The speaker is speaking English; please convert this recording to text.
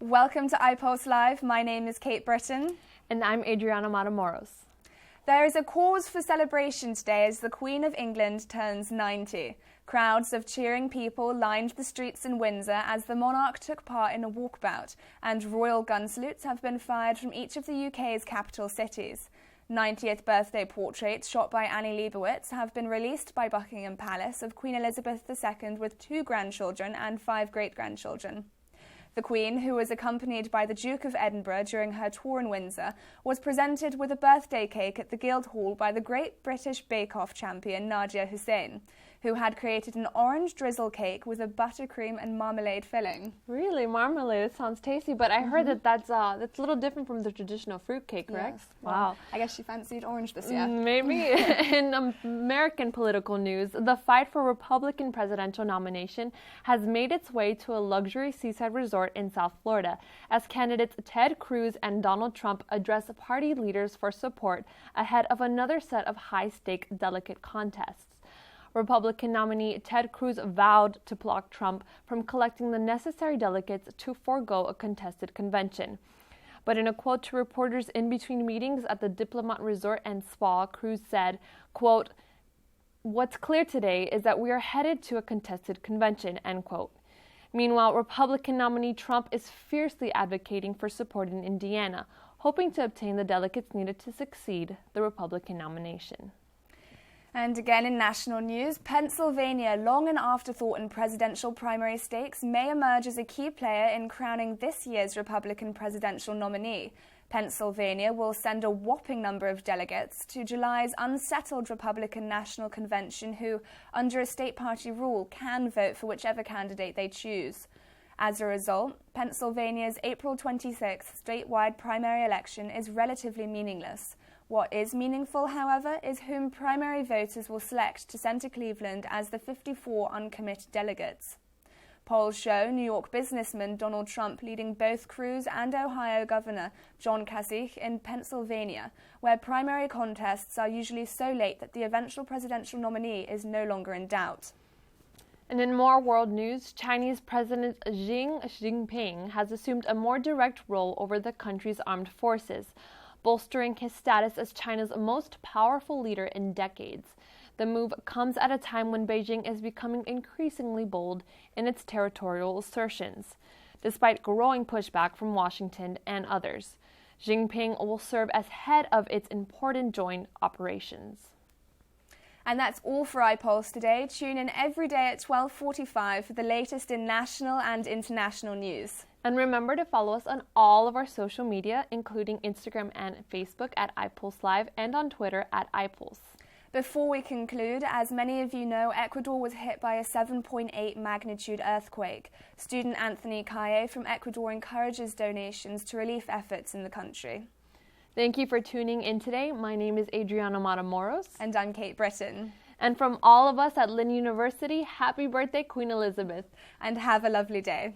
Welcome to iPulseLIVE. My name is Kate Britten. And I'm Adrianna Matamoros. There is a cause for celebration today as the Queen of England turns 90. Crowds of cheering people lined the streets in Windsor as the monarch took part in a walkabout, and royal gun salutes have been fired from each of the UK's capital cities. 90th birthday portraits shot by Annie Leibovitz have been released by Buckingham Palace of Queen Elizabeth II with 2 grandchildren and 5 great-grandchildren. The Queen, who was accompanied by the Duke of Edinburgh during her tour in Windsor, was presented with a birthday cake at the Guildhall by the Great British Bake Off champion Nadia Hussain, who had created an orange drizzle cake with a buttercream and marmalade filling. Really? Marmalade? It sounds tasty, but I heard that's a little different from the traditional fruit cake, correct? Yes. Wow. Well, I guess she fancied orange this year. Maybe. In American political news, the fight for Republican presidential nomination has made its way to a luxury seaside resort in South Florida as candidates Ted Cruz and Donald Trump address party leaders for support ahead of another set of high-stake delegate contests. Republican nominee Ted Cruz vowed to block Trump from collecting the necessary delegates to forego a contested convention. But in a quote to reporters in between meetings at the Diplomat Resort and Spa, Cruz said, quote, "What's clear today is that we are headed to a contested convention," end quote. Meanwhile, Republican nominee Trump is fiercely advocating for support in Indiana, hoping to obtain the delegates needed to succeed the Republican nomination. And again in national news, Pennsylvania, long an afterthought in presidential primary stakes, may emerge as a key player in crowning this year's Republican presidential nominee. Pennsylvania will send a whopping number of delegates to July's unsettled Republican National Convention who, under a state party rule, can vote for whichever candidate they choose. As a result, Pennsylvania's April 26th statewide primary election is relatively meaningless. What is meaningful, however, is whom primary voters will select to send to Cleveland as the 54 uncommitted delegates. Polls show New York businessman Donald Trump leading both Cruz and Ohio Governor John Kasich in Pennsylvania, where primary contests are usually so late that the eventual presidential nominee is no longer in doubt. And in more world news, Chinese President Xi Jingping has assumed a more direct role over the country's armed forces, bolstering his status as China's most powerful leader in decades. The move comes at a time when Beijing is becoming increasingly bold in its territorial assertions, despite growing pushback from Washington and others. Jinping will serve as head of its important joint operations. And that's all for iPulse today. Tune in every day at 12:45 for the latest in national and international news. And remember to follow us on all of our social media, including Instagram and Facebook at iPulseLIVE and on Twitter at iPulse. Before we conclude, as many of you know, Ecuador was hit by a 7.8 magnitude earthquake. Student Anthony Calle from Ecuador encourages donations to relief efforts in the country. Thank you for tuning in today. My name is Adrianna Matamoros. And I'm Kate Britten. And from all of us at Lynn University, happy birthday, Queen Elizabeth. And have a lovely day.